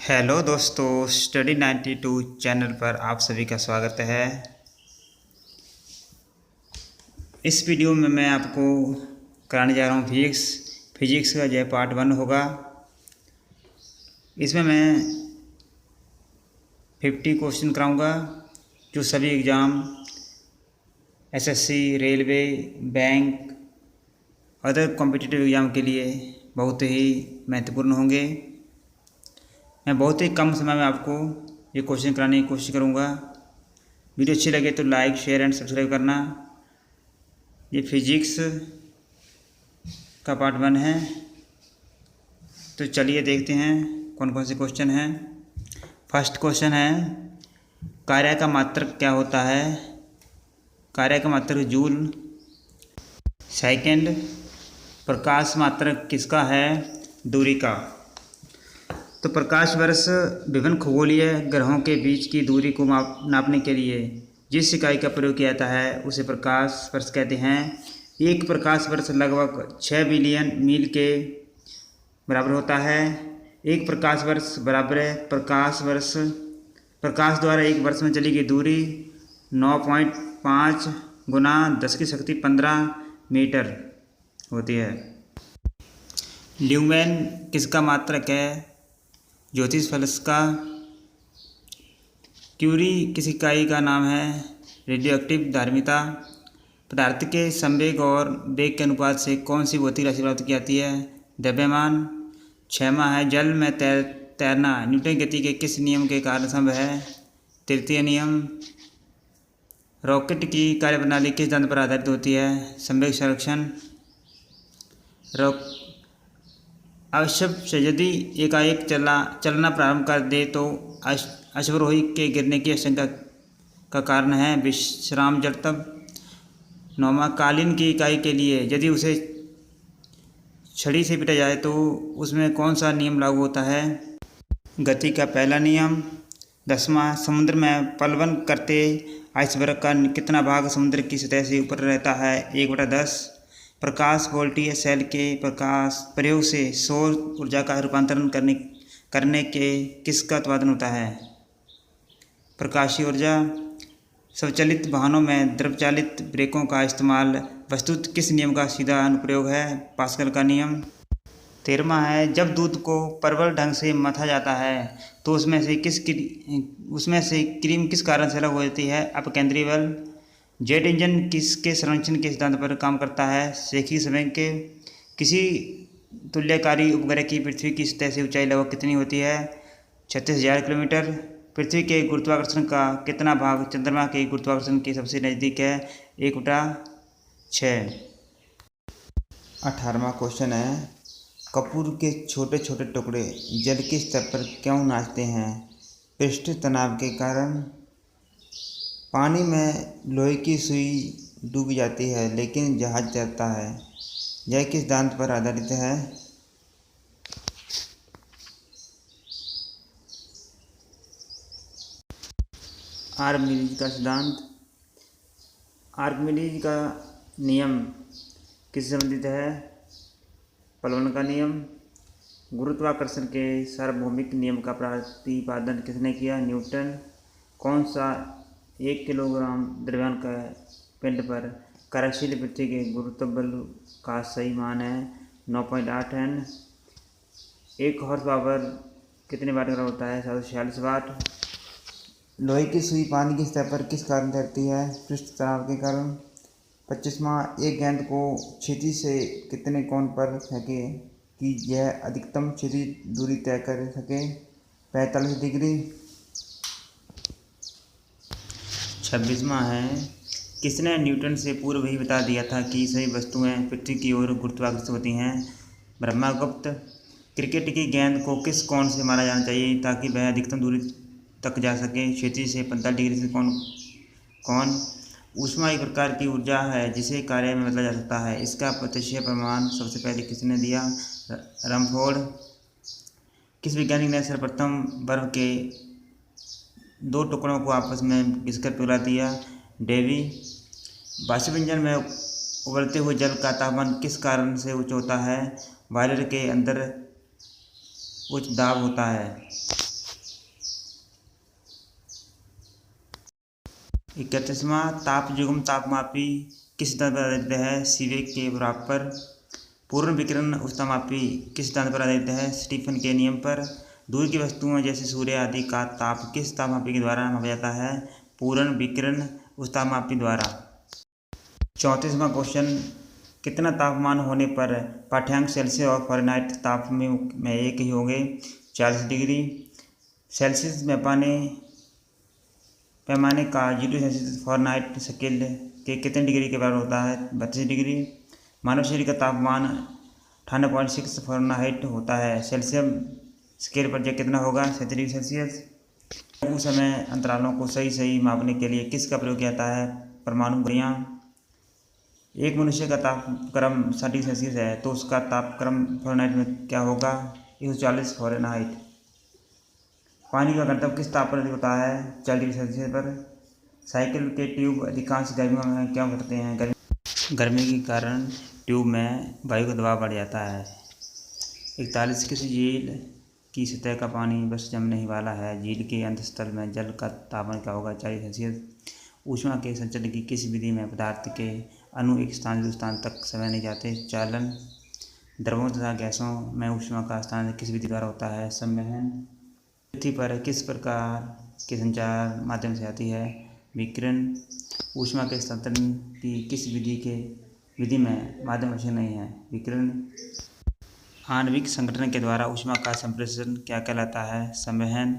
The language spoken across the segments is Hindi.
हेलो दोस्तों, स्टडी 92 चैनल पर आप सभी का स्वागत है। इस वीडियो में मैं आपको कराने जा रहा हूँ फिजिक्स का जो पार्ट 1 होगा। इसमें मैं 50 क्वेश्चन कराऊंगा जो सभी exam SSC, railway, bank, other competitive exam के लिए बहुत ही महत्वपूर्ण होंगे। मैं बहुत ही कम समय में आपको ये क्वेश्चन कराने की कोशिश करूँगा। वीडियो अच्छी लगे तो लाइक, शेयर एंड सब्सक्राइब करना। ये फिजिक्स का पार्ट 1 है, तो चलिए देखते हैं कौन कौन से क्वेश्चन हैं। फर्स्ट क्वेश्चन है, कार्य का मात्रक क्या होता है? कार्य का मात्रक जूल। सेकंड, प्रकाश मात्रक किसका है? दूरी का। तो प्रकाश वर्ष विभिन्न खगोलीय ग्रहों के बीच की दूरी को नापने के लिए जिस इकाई का प्रयोग किया जाता है उसे प्रकाश वर्ष कहते हैं। एक प्रकाश वर्ष लगभग 6 बिलियन मील के बराबर होता है। एक प्रकाश वर्ष बराबर है प्रकाश द्वारा एक वर्ष में चली गई दूरी 9.5 गुना 10⁻15 मीटर होती है। ल्यूमेन किसका मात्रक है? ज्योतिष फलक का। क्यूरी किस इकाई का नाम है? रेडियोएक्टिव धारिता। पदार्थ के संवेग और वेग के अनुपात से कौन सी भौतिक राशि प्राप्त की जाती है? द्रव्यमान। छठवां है, जल में तैरना न्यूटन गति के किस नियम के कारण संभव है? तृतीय नियम। रॉकेट की कार्यप्रणाली किस सिद्धांत पर आधारित होती है? संवेग संरक्षण। अवश्य से यदि एकाएक चलना प्रारंभ कर दे तो अश्वरोही के गिरने की आशंका का कारण है विश्राम जड़त्व। नौवां, कालीन की इकाई के लिए यदि उसे छड़ी से पीटा जाए तो उसमें कौन सा नियम लागू होता है? गति का पहला नियम। 10वां, समुद्र में प्लवन करते आइसबर्ग का कितना भाग समुद्र की सतह से ऊपर रहता है? 1/10। प्रकाश वोल्टीय सेल के प्रयोग से सौर ऊर्जा का रूपांतरण करने के किसका उत्पादन होता है? प्रकाशीय ऊर्जा। स्वचालित वाहनों में द्रवचालित ब्रेकों का इस्तेमाल वस्तुतः किस नियम का सीधा अनुप्रयोग है? पास्कल का नियम। 13वां है, जब दूध को प्रबल ढंग से मथा जाता है तो उसमें से क्रीम किस कारण से अलग हो जाती है? अपकेंद्रीय बल। जेट इंजन किसके संरक्षण के सिद्धांत पर काम करता है? शेखी संवेग के। किसी तुल्यकारी उपग्रह की पृथ्वी की सतह से ऊंचाई लगभग कितनी होती है? 36,000 किलोमीटर। पृथ्वी के गुरुत्वाकर्षण का कितना भाग चंद्रमा के गुरुत्वाकर्षण के सबसे नज़दीक है? 1/6। 18वां क्वेश्चन है, कपूर के छोटे छोटे टुकड़े जल के स्तर पर क्यों नाचते हैं? पृष्ठ तनाव के कारण। पानी में लोहे की सुई डूब जाती है लेकिन जहाज तैरता है, यह किस सिद्धांत पर आधारित है? आर्किमिडीज का सिद्धांत। आर्किमिडीज का नियम किससे संबंधित है? प्लवन का नियम। गुरुत्वाकर्षण के सार्वभौमिक नियम का प्रतिपादन किसने किया? न्यूटन। कौन सा 1 किलोग्राम द्रव्यमान का पिंड पर कार्यशील पृथ्वी के गुरुत्व बल का सही मान है? 9.8 N। 1 हॉर्स पावर कितने वाट का होता है? 746 वाट। लोहे की सुई पानी की सतह पर किस कारण तैरती है? पृष्ठ तनाव के कारण। 25वां, एक गेंद को क्षितिज से कितने कोण पर फेंकें कि यह अधिकतम क्षितिज दूरी तय कर सके? 45 डिग्री। 26वां है, किसने न्यूटन से पूर्व ही बता दिया था कि सभी वस्तुएं पृथ्वी की ओर गुरुत्वाकर्षित होती हैं? ब्रह्मगुप्त। क्रिकेट की गेंद को किस कोण से मारा जाना चाहिए ताकि वह अधिकतम दूरी तक जा सके? क्षितिज से 45 डिग्री से कौन? ऊष्मा एक प्रकार की ऊर्जा है जिसे कार्य में बदला जा सकता है। इसका प्रत्यक्ष प्रमाण सबसे पहले किसने दिया? रमफोर्ड। किस वैज्ञानिक ने सर्वप्रथम बर्फ के 2 टुकड़ों को आपस में घिसकर पिघला दिया? डेवी। वाष्प इंजन में उबलते हुए जल का तापमान किस कारण से उच्च होता है? बॉयलर के अंदर उच्च दाब होता है। 31वां ताप युग्म तापमापी किस सिद्धांत पर आधारित है? सीबेक के बराबर। पूर्ण विकिरण ऊष्मामापी किस सिद्धांत पर आधारित है? स्टीफन के नियम पर। दूर की वस्तुओं जैसे सूर्य आदि का ताप किस तापमापी के द्वारा मापा जाता है? पूर्ण विकिरण ऊष्मामापी द्वारा। 34वां क्वेश्चन, कितना तापमान होने पर पाठ्यांक सेल्सियस और फ़ारेनहाइट ताप में एक ही होंगे? 40 डिग्री। सेल्सियस पैमाने का 0 सेल्सियस फ़ारेनहाइट स्केल के कितने डिग्री के बराबर होता है? 32 डिग्री। मानव शरीर का तापमान 98.6 फ़ारेनहाइट होता है। सेल्सियस स्केल पर यह कितना होगा? 37 डिग्री सेल्सियस। लघु समय अंतरालों को सही मापने के लिए किसका प्रयोग किया जाता है? परमाणु घड़ियाँ। एक मनुष्य का तापक्रम 60 डिग्री सेल्सियस है तो उसका तापक्रम फ़ारेनहाइट में क्या होगा? 140 फ़ारेनहाइट। पानी का घनत्व किस ताप पर अधिक होता है? 40 डिग्री सेल्सियस पर। साइकिल के ट्यूब अधिकांश गर्मियों में क्या करते हैं? गर्मी के कारण ट्यूब में वायु का दबाव बढ़ जाता है। 41 किस झील की सतह का पानी बस जमने ही वाला है? झील के अंतस्थल में जल का तापमान क्या होगा? 40 सेल्सियस। ऊष्मा के संचलन की किस विधि में पदार्थ के अणु एक स्थान से दूसरे स्थान तक समय नहीं जाते? चालन। द्रवों तथा गैसों में ऊष्मा का स्थानांतरण किस विधि द्वारा होता है? संवहन। पृथ्वी पर किस प्रकार के संचार माध्यम से आती है? विकिरण। ऊष्मा के स्थानांतरण की किस विधि में माध्यम आवश्यक नहीं है? विकिरण। आणविक संगठन के द्वारा ऊष्मा का संप्रेषण क्या कहलाता है? संवहन।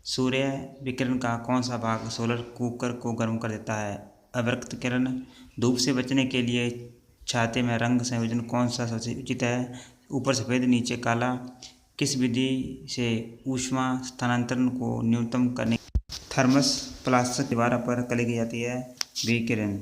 सूर्य विकिरण का कौन सा भाग सोलर कुकर को गर्म कर देता है? अवरक्त किरण। धूप से बचने के लिए छाते में रंग संयोजन कौन सा सबसे उचित है? ऊपर सफ़ेद नीचे काला। किस विधि से ऊष्मा स्थानांतरण को न्यूनतम करने थर्मस फ्लास्क दीवार पर कली की जाती है? विकिरण।